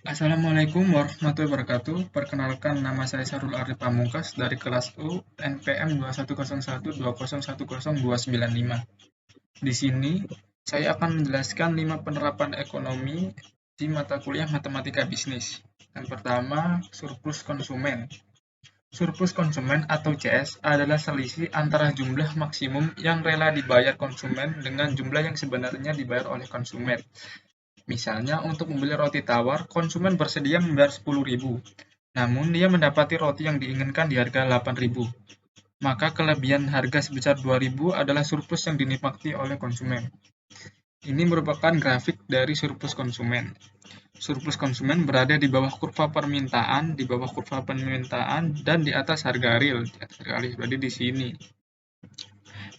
Assalamualaikum warahmatullahi wabarakatuh. Perkenalkan, nama saya Sarul Arif Pamungkas dari kelas U NPM 2101201029. Di sini, saya akan menjelaskan 5 penerapan ekonomi di mata kuliah Matematika Bisnis. Yang pertama, surplus konsumen. Surplus konsumen atau CS adalah selisih antara jumlah maksimum yang rela dibayar konsumen dengan jumlah yang sebenarnya dibayar oleh konsumen. Misalnya, untuk membeli roti tawar, konsumen bersedia membayar 10.000, namun dia mendapati roti yang diinginkan di harga 8.000. Maka kelebihan harga sebesar 2.000 adalah surplus yang dinikmati oleh konsumen. Ini merupakan grafik dari surplus konsumen. Surplus konsumen berada di bawah kurva permintaan, dan di atas harga real. Berarti di sini.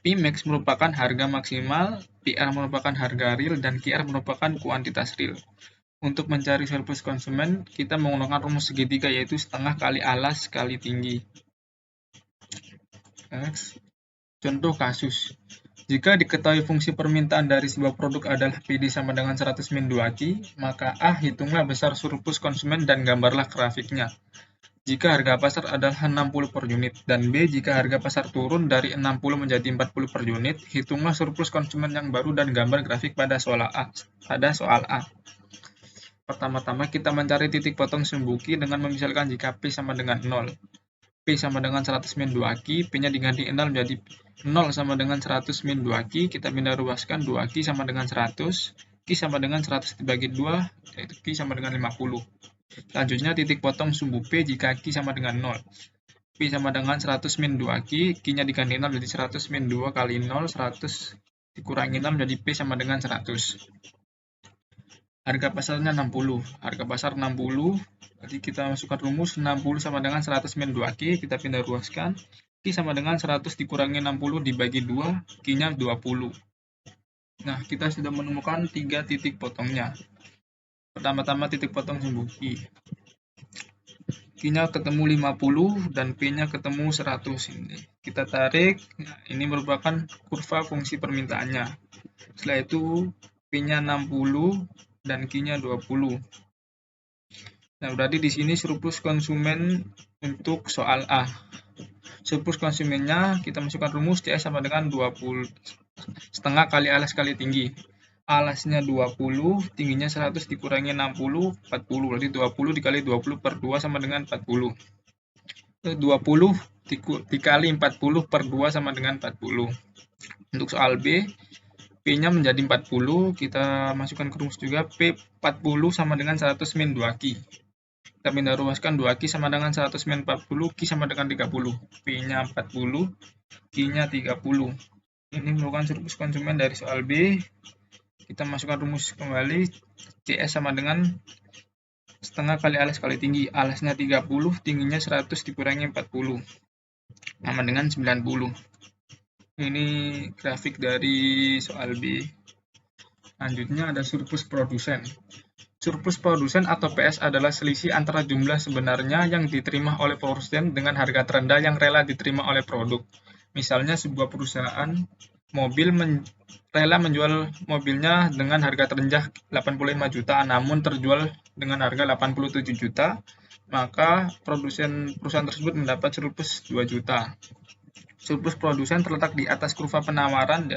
Pmax merupakan harga maksimal, PR merupakan harga real, dan QR merupakan kuantitas real. Untuk mencari surplus konsumen, kita menggunakan rumus segitiga, yaitu setengah kali alas kali tinggi. Next. Contoh kasus. Jika diketahui fungsi permintaan dari sebuah produk adalah PD sama dengan 100 min 2Q, maka A hitunglah besar surplus konsumen dan gambarlah grafiknya. Jika harga pasar adalah 60 per unit, dan B jika harga pasar turun dari 60 menjadi 40 per unit, hitunglah surplus konsumen yang baru dan gambar grafik pada soal A. Pertama-tama kita mencari titik potong sumbu Q dengan memisalkan jika P sama dengan 0. P sama dengan 100 min 2Q, P-nya diganti 0 menjadi 0 sama dengan 100 min 2Q, kita pindah ruaskan 2Q sama dengan 100, Q sama dengan 100 dibagi 2, yaitu Q sama dengan 50. Selanjutnya titik potong sumbu P jika Q sama dengan 0. P sama dengan 100 min 2Q, Q-nya diganti 0 menjadi 100 min 2 kali 0, 100 dikurangi 0 menjadi P sama dengan 100. Harga pasarnya 60. Harga pasar 60, jadi kita masukkan rumus 60 sama dengan 100 min 2Q, kita pindah ruaskan. Q sama dengan 100 dikurangi 60 dibagi 2, Q-nya 20. Nah, kita sudah menemukan 3 titik potongnya. Pertama-tama titik potong sumbu Q. Q-nya ketemu 50 dan P-nya ketemu 100. Ini kita tarik, nah, ini merupakan kurva fungsi permintaannya. Setelah itu P-nya 60 dan Q-nya 20. Nah, berarti di sini surplus konsumen untuk soal A. Surplus konsumennya kita masukkan rumus CS sama dengan 20 setengah kali alas kali tinggi. Alasnya 20, tingginya 100 dikurangi 60, 40. Berarti 20 dikali 20 per 2 sama dengan 40. 20 dikali 40 per 2 sama dengan 40. Untuk soal B, P-nya menjadi 40, kita masukkan ke rumus juga, P 40 sama dengan 100 min 2Q. Kita pindah ruaskan 2Q sama dengan 100 min 40, Q sama dengan 30. P-nya 40, Q-nya 30. Ini merupakan surplus konsumen dari soal B. Kita masukkan rumus kembali, CS sama dengan setengah kali alas kali tinggi. Alasnya 30, tingginya 100 dikurangi 40. Sama dengan 90. Ini grafik dari soal B. Lanjutnya ada surplus produsen. Surplus produsen atau PS adalah selisih antara jumlah sebenarnya yang diterima oleh produsen dengan harga terendah yang rela diterima oleh produk. Misalnya sebuah perusahaan mobil rela menjual mobilnya dengan harga terendah 85 juta, namun terjual dengan harga 87 juta, maka perusahaan tersebut mendapat surplus 2 juta. Surplus produsen terletak di atas kurva penawaran,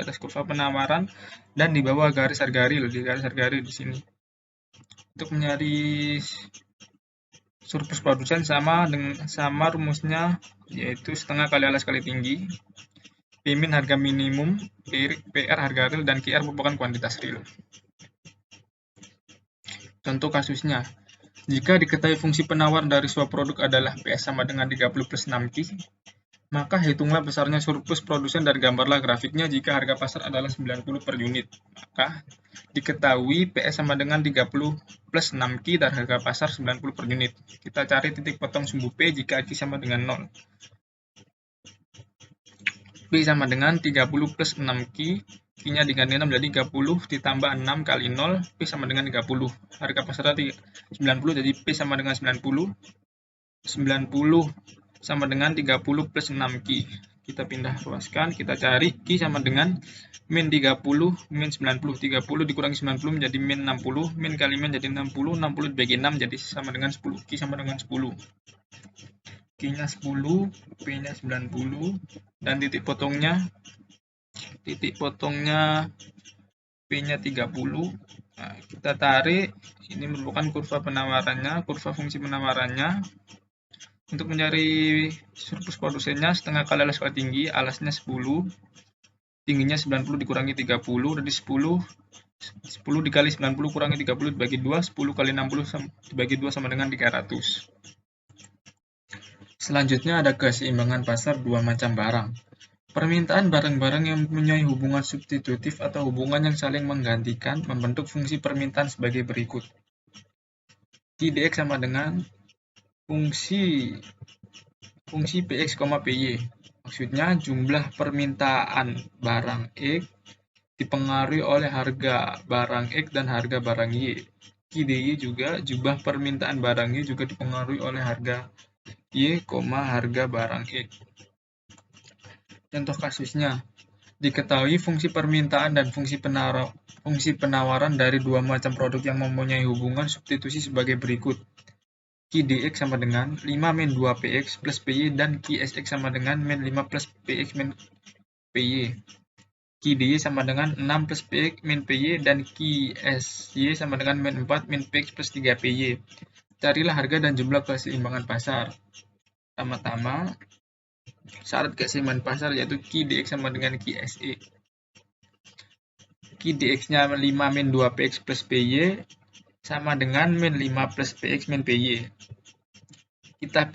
dan di bawah garis harga real, di sini. Untuk mencari surplus produsen sama rumusnya, yaitu setengah kali alas kali tinggi. P-min harga minimum, PR harga real, dan QR merupakan kuantitas real. Contoh kasusnya, jika diketahui fungsi penawar dari suatu produk adalah PS sama dengan 30 plus 6Q, maka hitunglah besarnya surplus produsen dan gambarlah grafiknya jika harga pasar adalah 90 per unit. Maka diketahui PS sama dengan 30 plus 6Q dan harga pasar 90 per unit. Kita cari titik potong sumbu P jika Q sama dengan 0. P sama dengan 30 plus 6Q, Q-nya diganti 6 jadi 30 ditambah 6 kali 0, P sama dengan 30. Harga pasarnya 90 jadi P sama dengan 90. 90 sama dengan 30 plus 6Q. Q kita pindah ruaskan, kita cari Q sama dengan min 30, min 90. 30 dikurangi 90 menjadi min 60, min kali min jadi 60, 60 dibagi 6 jadi sama dengan 10. Q sama dengan 10. Q-nya 10, P-nya 90, dan titik potongnya P-nya 30. Nah, kita tarik, ini merupakan kurva penawarannya, kurva fungsi penawarannya. Untuk mencari surplus produsennya, setengah kali alas kali tinggi, alasnya 10, tingginya 90 dikurangi 30, jadi 10 dikali 90 kurangi 30 dibagi 2, 10 kali 60 dibagi 2 sama dengan 300. Selanjutnya ada keseimbangan pasar dua macam barang. Permintaan barang-barang yang mempunyai hubungan substitutif atau hubungan yang saling menggantikan membentuk fungsi permintaan sebagai berikut. Q dx sama dengan fungsi Px, Py. Maksudnya jumlah permintaan barang X dipengaruhi oleh harga barang X dan harga barang Y. Q dy juga jumlah permintaan barang Y juga dipengaruhi oleh harga Y, harga barang X. Contoh kasusnya, diketahui fungsi permintaan dan fungsi penawaran dari dua macam produk yang mempunyai hubungan substitusi sebagai berikut. Q dx sama dengan 5 min 2 Px plus Py dan Q sx sama dengan min 5 plus Px min Py. Q dy sama dengan 6 plus Px min Py dan Q sy sama dengan min 4 min Px plus 3 Py. Carilah harga dan jumlah keseimbangan pasar. Pertama-tama, syarat keseimbangan pasar yaitu Q dx sama dengan Q se. Q dx-nya 5 min 2 Px plus Py sama dengan min 5 plus Px min Py. Kita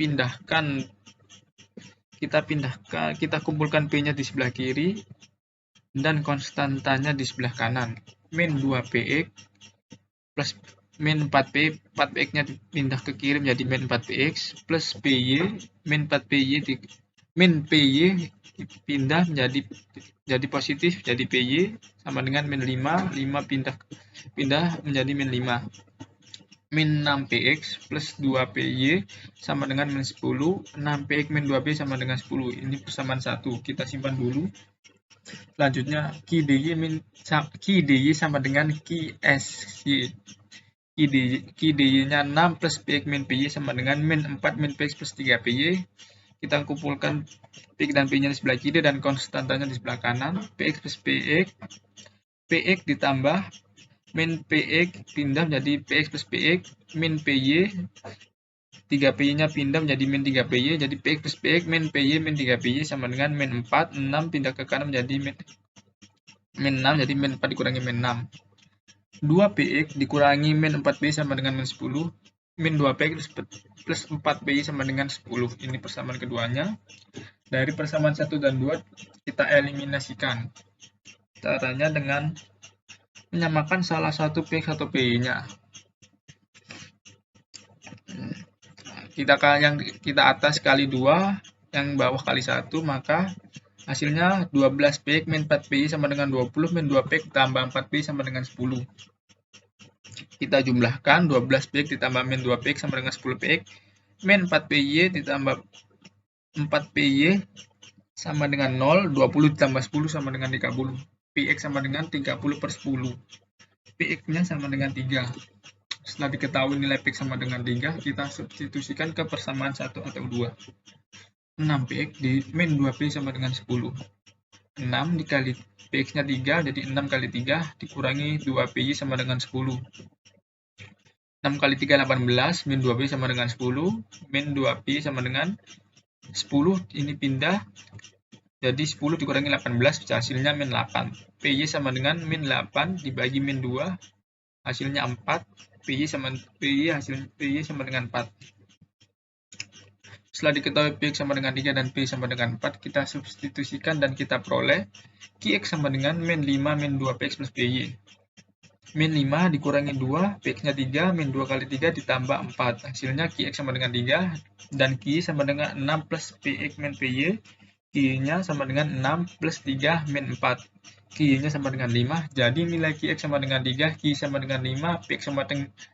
kumpulkan P-nya di sebelah kiri dan konstantanya di sebelah kanan. Min 2 Px plus min 4P, 4Px-nya pindah ke kiri menjadi min 4Px plus Py, min 4Py min Py pindah menjadi positif, jadi Py sama dengan min 5, 5 pindah menjadi min 5. Min 6Px plus 2Py sama dengan min 10, 6Px min 2P sama dengan 10. Ini persamaan 1, kita simpan dulu. Selanjutnya, Q dy sama dengan Q sy. Q dy-nya 6 plus Px min Py sama dengan min 4 min Px plus 3 Py. Kita kumpulkan Px dan Py-nya di sebelah kiri dan konstantanya di sebelah kanan. Px plus Px ditambah min Px pindah menjadi Px plus Px min Py, 3Py-nya pindah menjadi min 3Py, jadi Px plus Px min Py min 3Py sama dengan min 4, 6 pindah ke kanan menjadi min 6, jadi min 4 dikurangi min 6. 2Px dikurangi min 4Py sama dengan min 10, min 2Px plus 4Py sama dengan 10. Ini persamaan keduanya. Dari persamaan 1 dan 2 kita eliminasikan. Caranya dengan menyamakan salah satu Px atau Py-nya. Kita atas kali 2, yang bawah kali 1, maka hasilnya 12 Px min 4 Py sama dengan 20, min 2 Px tambah 4 Py sama dengan 10. Kita jumlahkan 12 Px ditambah min 2 Px sama dengan 10 Px, min 4 Py ditambah 4 Py sama dengan 0, 20 ditambah 10 sama dengan 30. Px sama dengan 30 per 10. Px-nya sama dengan 3. Setelah diketahui nilai Px sama dengan 3, kita substitusikan ke persamaan 1 atau 2. 6Px di min 2P sama dengan 10. 6 dikali Px-nya 3, jadi 6 kali 3 dikurangi 2Py sama dengan 10. 6 kali 3, 18, min 2P sama dengan 10, min 2P sama dengan 10, ini pindah, jadi 10 dikurangi 18, hasilnya min 8. Py sama dengan min 8 dibagi min 2, hasilnya 4. Py sama dengan 4. Setelah diketahui Px sama dengan 3 dan P sama dengan 4, kita substitusikan dan kita peroleh Qx sama dengan min 5 min 2 Px plus Py. Min 5 dikurangi 2, Px-nya 3, min 2 kali 3 ditambah 4. Hasilnya Qx sama dengan 3, dan Qy sama dengan 6 plus Px min Py. Q-nya sama dengan 6 plus 3 min 4. Q-nya sama dengan 5, jadi nilai Qx sama dengan 3, Q sama dengan 5, Px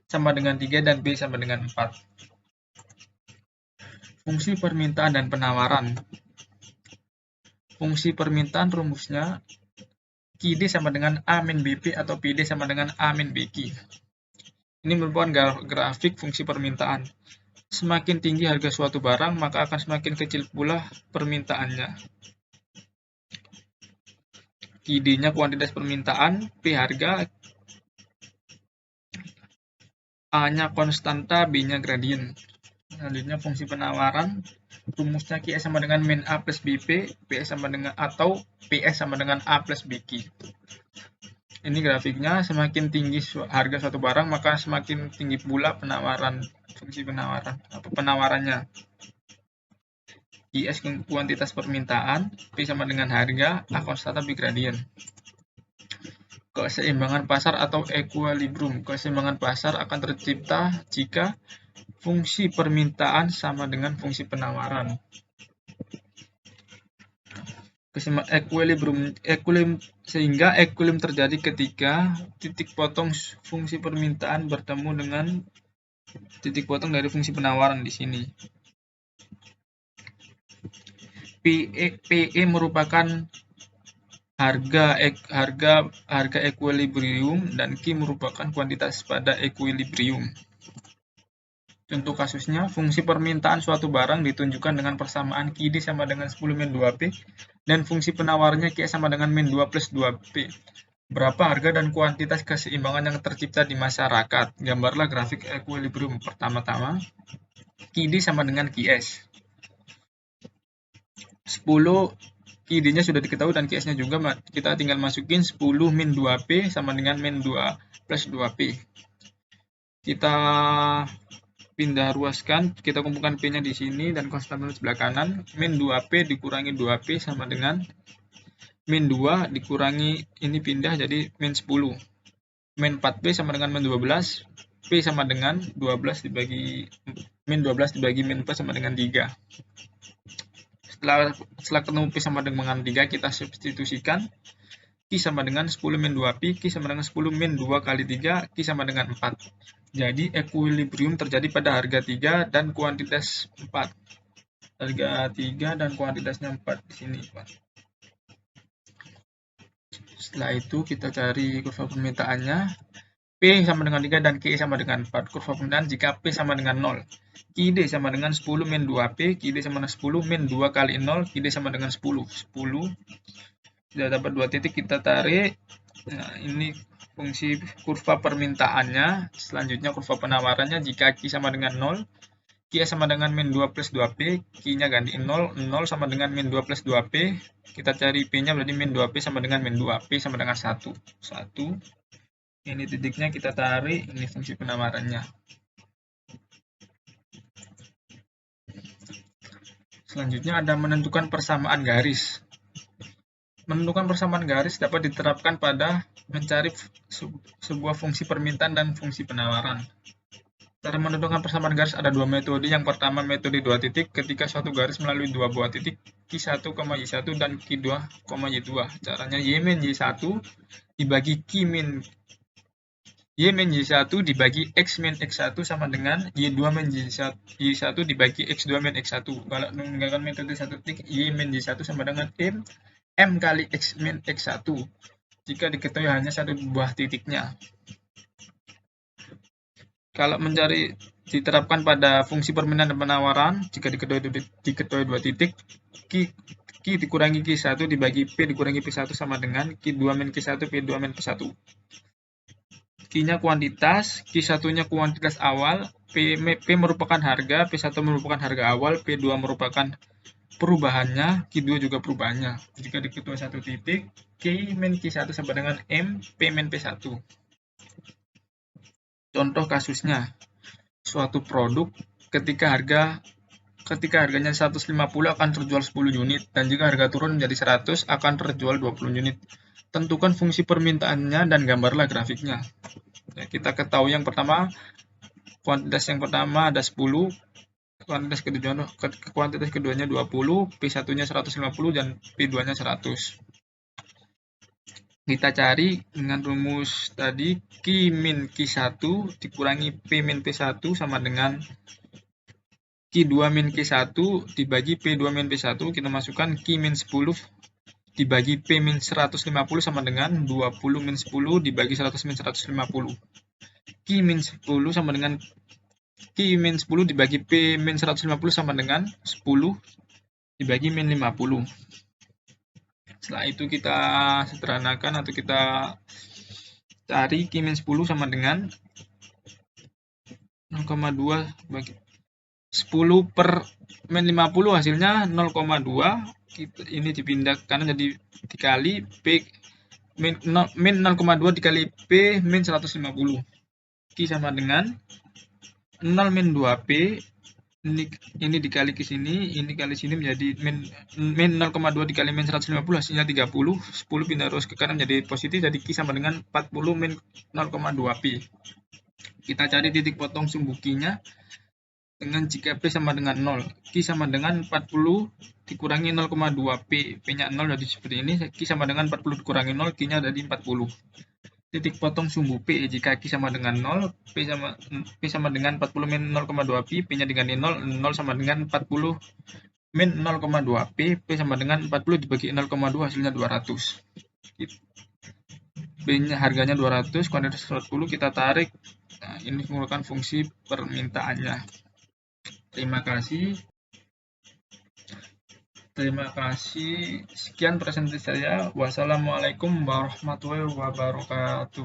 sama dengan 3, dan P sama dengan 4. Fungsi permintaan dan penawaran. Fungsi permintaan rumusnya QD sama dengan A min BP atau PD sama dengan A min BQ. Ini merupakan grafik fungsi permintaan. Semakin tinggi harga suatu barang, maka akan semakin kecil pula permintaannya. QD-nya kuantitas permintaan, P harga, A-nya konstanta, B-nya gradien. Selanjutnya fungsi penawaran, rumusnya QS sama dengan min A plus BP, PS sama dengan atau PS sama dengan A plus BQ. Ini grafiknya, semakin tinggi harga suatu barang, maka semakin tinggi pula penawaran, fungsi penawaran, penawarannya. IS kuantitas permintaan, P sama dengan harga, A konstanta, B gradien. Keseimbangan pasar atau equilibrium. Keseimbangan pasar akan tercipta jika fungsi permintaan sama dengan fungsi penawaran. Sehingga equilibrium terjadi ketika titik potong fungsi permintaan bertemu dengan titik potong dari fungsi penawaran di sini. PE merupakan harga equilibrium dan Q merupakan kuantitas pada equilibrium. Contoh kasusnya, fungsi permintaan suatu barang ditunjukkan dengan persamaan QD sama dengan 10 min 2P dan fungsi penawarnya Q sama dengan min 2 plus 2P. Berapa harga dan kuantitas keseimbangan yang tercipta di masyarakat? Gambarlah grafik equilibrium. Pertama-tama, QD sama dengan QS. 10 QD-nya sudah diketahui dan QS-nya juga, kita tinggal masukin 10 min 2P sama dengan min 2 plus 2P. Kita pindah ruaskan, kita kumpulkan P-nya di sini dan konstan di sebelah kanan. Min 2P dikurangi 2P sama dengan min 2 dikurangi, ini pindah jadi min 10. Min 4P sama dengan min 12. P sama dengan 12 dibagi min 12 dibagi min 4 sama dengan 3. Setelah ketemu P sama dengan 3, kita substitusikan. Q sama dengan 10 min 2P, Q sama dengan 10 min 2 kali 3, Q sama dengan 4. Jadi equilibrium terjadi pada harga 3 dan kuantitas 4. Harga 3 dan kuantitasnya 4 di sini, Pak. Setelah itu kita cari kurva permintaannya. P sama dengan 3 dan Q sama dengan 4. Kurva permintaan jika P sama dengan 0. QD sama dengan 10 min 2P, QD sama dengan 10 min 2 kali 0, QD sama dengan 10. 10. Sudah dapat 2 titik, kita tarik. Nah, ini fungsi kurva permintaannya. Selanjutnya kurva penawarannya jika Q sama dengan 0, Q sama dengan min 2 plus 2P, Q-nya ganti 0, 0 sama dengan min 2 plus 2P, kita cari P-nya berarti min 2P sama dengan min 2, P sama dengan 1. 1. Ini titiknya kita tarik, ini fungsi penawarannya. Selanjutnya ada menentukan persamaan garis. Menentukan persamaan garis dapat diterapkan pada mencari sebuah fungsi permintaan dan fungsi penawaran. Cara menentukan persamaan garis ada 2 metode. Yang pertama metode 2 titik, ketika suatu garis melalui 2 buah titik, Q1, Y1 dan Q2, Y2. Caranya Y min Y1 dibagi Q min Y1 dibagi X min X1 sama dengan Y2 min Y1 dibagi X2 min X1. Kalau menggunakan metode 1 titik, Y min Y1 sama dengan M kali X min X1 jika diketahui hanya satu buah titiknya. Kalau mencari diterapkan pada fungsi permintaan dan penawaran, jika diketahui 2 titik, Q dikurangi Q1 dibagi P dikurangi P1 sama dengan Q2 min Q1 P2 min P1. Q-nya kuantitas, Q1-nya kuantitas awal, P merupakan harga, P1 merupakan harga awal, P2 merupakan perubahannya, Q2 juga perubahannya. Jika diketahui 1 titik, Q min Q1 sama dengan M, P min P1. Contoh kasusnya, suatu produk ketika harganya 150 akan terjual 10 unit, dan jika harga turun menjadi 100 akan terjual 20 unit. Tentukan fungsi permintaannya dan gambarlah grafiknya. Ya, kita ketahui yang pertama, kuantitas yang pertama ada 10, kuantitas keduanya 20, P1-nya 150 dan P2-nya 100. Kita cari dengan rumus tadi, Q min Q1 dikurangi P min P1 sama dengan Q2 min Q1 dibagi P2 min P1, kita masukkan Q min 10 dibagi P min 150 sama dengan 20 min 10 dibagi 100 min 150. Q min 10 sama dengan Q min 10 dibagi P min 150 sama dengan 10 dibagi min 50. Setelah itu kita sederhanakan atau kita cari Q min 10 sama dengan 0,2 bagi 10 per min 50 hasilnya 0,2. Ini dipindahkan jadi dikali P min 0,2 dikali P min 150. Q sama dengan 0 min 2P, ini dikali ke sini, ini kali sini menjadi min 0,2 dikali min 150 hasilnya 30. 10 pindah terus ke kanan menjadi positif, jadi Q sama dengan 40 min 0,2P. Kita cari titik potong sumbu Q-nya dengan jika P sama dengan 0. Q sama dengan 40 dikurangi 0,2P. P-nya 0 jadi seperti ini. Q sama dengan 40 dikurangi 0, Q-nya jadi 40. Titik potong sumbu P jika Q sama dengan 0, P sama dengan 40 min 0,2P, P-nya diganti 0, 0 sama dengan 40 min 0,2P, P sama dengan 40 dibagi 0,2 hasilnya 200. P-nya harganya 200, kuantitas 40 kita tarik. Nah, ini merupakan fungsi permintaannya. Terima kasih. Sekian presentasi saya. Wassalamualaikum warahmatullahi wabarakatuh.